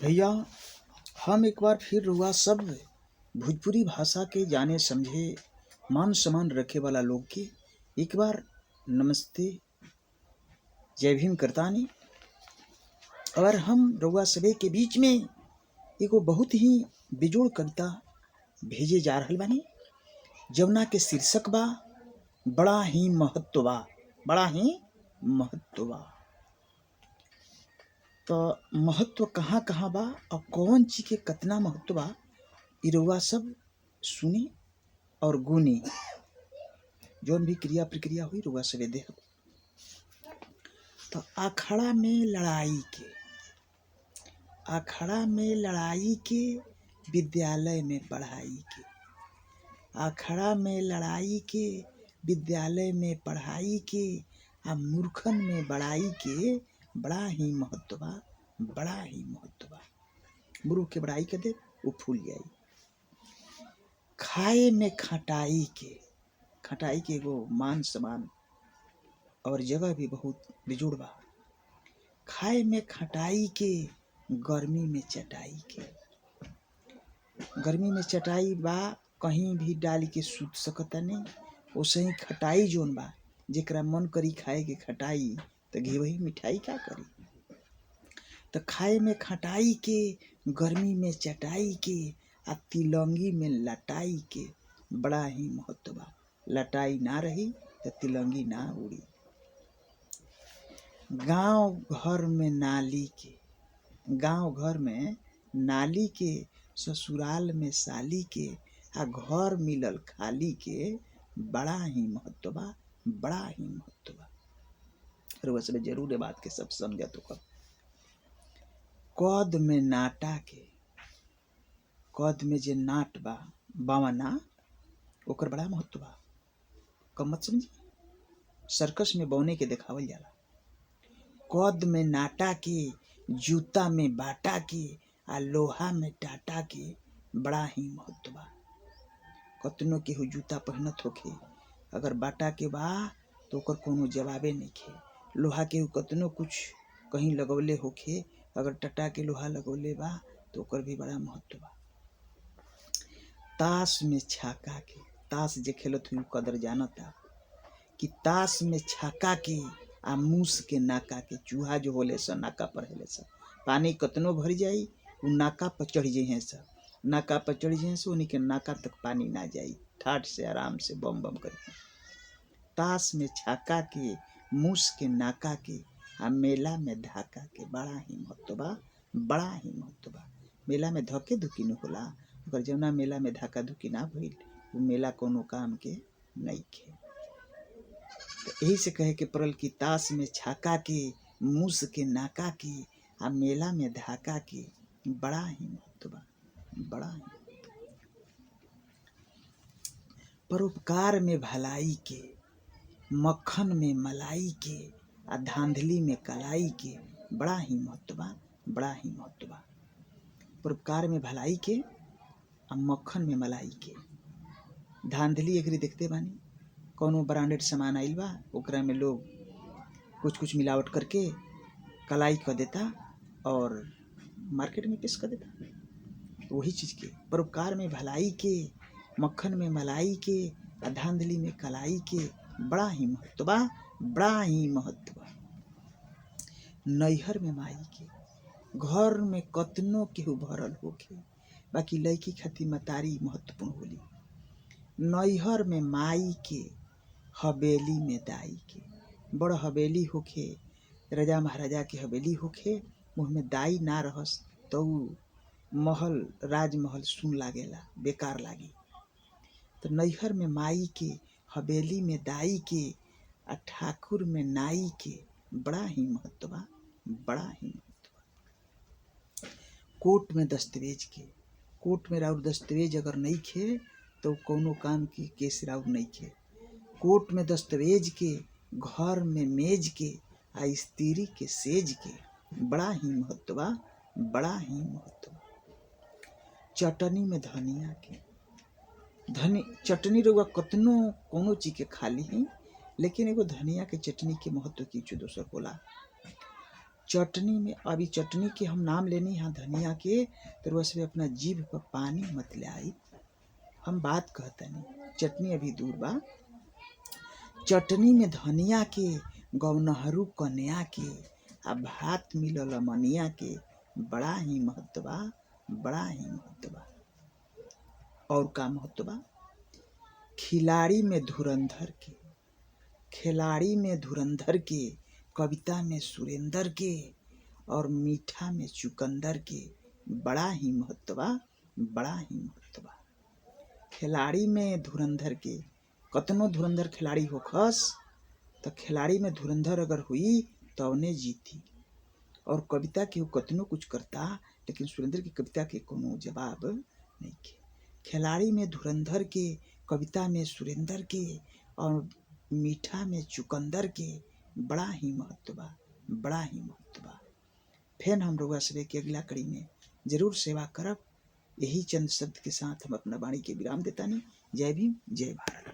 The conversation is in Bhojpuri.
भैया, हम एक बार फिर रुआ सब भोजपुरी भाषा के जाने समझे मान सम्मान रखे वाला लोग के एक बार नमस्ते जय भीम करतानी। और हम रुआ सबे के बीच में एगो बहुत ही बेजोड़ कविता भेजे जा रहल बानी, जवना के शीर्षक बा बड़ा ही महत्व बा। बड़ा ही महत्व बा। तो महत्व कहाँ कहाँ बा और कौन चीज के कितना महत्व बा, इ रउआ सब सुनी और गुनी। जौन भी क्रिया प्रक्रिया हुई रउआ सबे देख। तो अखाड़ा में लड़ाई के, अखाड़ा में लड़ाई के, विद्यालय में पढ़ाई के। अखाड़ा में लड़ाई के, विद्यालय में पढ़ाई के, आ मूर्खन में बड़ाई के बड़ा ही महत्व बा। बड़ा ही महत्व बा। मूर्ख के बड़ाई के दे वो फूल जाई। खाए में खटाई के, खटाई के एगो मान सम्मान और जगह भी बहुत बेजोड़ बा। खाए में खटाई के, गर्मी में चटाई के। गर्मी में चटाई बा, कहीं भी डाल के सूत सकता नहीं। वैसे ही खटाई जोन बा, जेकरा मन करी खाए के खटाई तो घेवही मिठाई का करी। तो खाए में खटाई के, गर्मी में चटाई के, आ तिलंगी में लटाई के बड़ा ही महत्व बा। लटाई ना रही तो तिलंगी ना उड़ी। गांव घर में नाली के, गांव घर में नाली के, ससुराल में साली के, आ घर मिलल खाली के बड़ा ही महत्व बा। बड़ा ही महत्व बा। और वैसे जरूर ये बात के सब समझा तो कर। कद में नाटा के, कद में जे नाट बा बावना, ओकर बड़ा महत्व बा। कम मत समझी, सर्कस में बौने के देखावल जाला। कद में नाटा के, जूता में बाटा के, आ लोहा में टाटा के बड़ा ही महत्व बा। कतनो केहू जूता पहनत होखे, अगर बाटा के बा तो ओकर कोनो जवाबे नइखे। लोहा के कतनो कुछ कहीं लगौले होखे, अगर टटा के लोहा लगौले बा तो ओकर भी बड़ा महत्व बा। ताश में छक्का के, ताश जे खेलत हुई कदर जानता कि ताश में छक्का के, आ मूस के नाका के। चूहा जो होले सा नाका पर हेले सा, पानी कतनो भर जाई उ नाका पर चढ़ जाइए सा। नाका पर चढ़ जाइए से उन्हीं के नाका तक पानी ना जाई। ठाठ से आराम से बम बम करके। ताश में छक्का के, मूस के नाका के, आ मेला में धाका के बड़ा ही महत्व बा। बड़ा ही महत्व बा। मेला में धके धुकी न होला, अगर जौना मेला में धाका धुकी ना भइल वो मेला कोनो काम के नइखे। तो यही से कहे के पड़ल कि ताश में छक्का के, मूस के नाका के, आ मेला में धाका के बड़ा ही महत्व बा। बड़ा ही परोपकार में भलाई के, मक्खन में मलाई के, आ धांधली में कलाई के बड़ा ही महत्व बा। बड़ा ही महत्व बा। परोपकार में भलाई के, आ मक्खन में मलाई के। धांधली एकरी देखते बानी, कौनो ब्रांडेड सामान आइल बा, ओकरा में लोग कुछ कुछ मिलावट करके कलाई कर देता और मार्केट में पेश कर देता। वही चीज के परोपकार में भलाई के, मक्खन में मलाई के, आ धांधली में कलाई के बड़ा ही महत्व बा। बड़ा ही महत्व बा। नैहर में माई के, घर में कतनो केहू भरल होखे, बाकी लड़की खातिर मतारी महत्वपूर्ण होली। नैहर में माई के, हवेली में दाई के। बड़ हवेली होखे, राजा महाराजा के हवेली होखे, मुँह में दाई ना रहस तो महल राजमहल सुन लागेला, बेकार लागी। तो नैहर में माई के, हवेली में दाई के, आ ठाकुर में नाई के बड़ा ही महत्व बा। बड़ा ही महत्व बा। कोर्ट में दस्तावेज के, कोर्ट में राउर दस्तावेज अगर नहीं खे तो कोनो काम की केस राउर नहीं खे। कोर्ट में दस्तावेज के, घर में मेज के, आ स्त्री के सेज के बड़ा ही महत्व बा। बड़ा ही महत्व बा। चटनी में धनिया के, धनी चटनी रउआ कतनो कोनो चीज के खाली ही, लेकिन एगो धनिया के चटनी के महत्व की दोसर होला। चटनी में अभी चटनी के हम नाम लेनी यहाँ धनिया के, तो वैसे भी अपना जीभ पर पानी मत ले आई। हम बात कहतनी चटनी अभी दूर बा। चटनी में धनिया के गौनहरू कन्या के आ भात मिलल मनिया के बड़ा ही महत्व बा, बड़ा ही महत्व बा। और का महत्व बा? खिलाड़ी में धुरंधर के, खिलाड़ी में धुरंधर के, कविता में सुरेंद्र के और मीठा में चुकंदर के बड़ा ही महत्व बा, बड़ा ही महत्व बा। खिलाड़ी में धुरंधर के, कतनो धुरंधर खिलाड़ी होखस तो खिलाड़ी में धुरंधर अगर हुई तो उन्हें जीती। और कविता के कतनो कुछ करता लेकिन सुरेंद्र की कविता के कोनो जवाब नहीं के। खिलाड़ी में धुरंधर के, कविता में सुरेंद्र के और मीठा में चुकंदर के बड़ा ही महत्व बा, बड़ा ही महत्व बा। फिर हम लोग असरे के अगला कड़ी में जरूर सेवा करब। यही चंद शब्द के साथ हम अपना वाणी के विराम देता नहीं। जय भीम, जय भारत।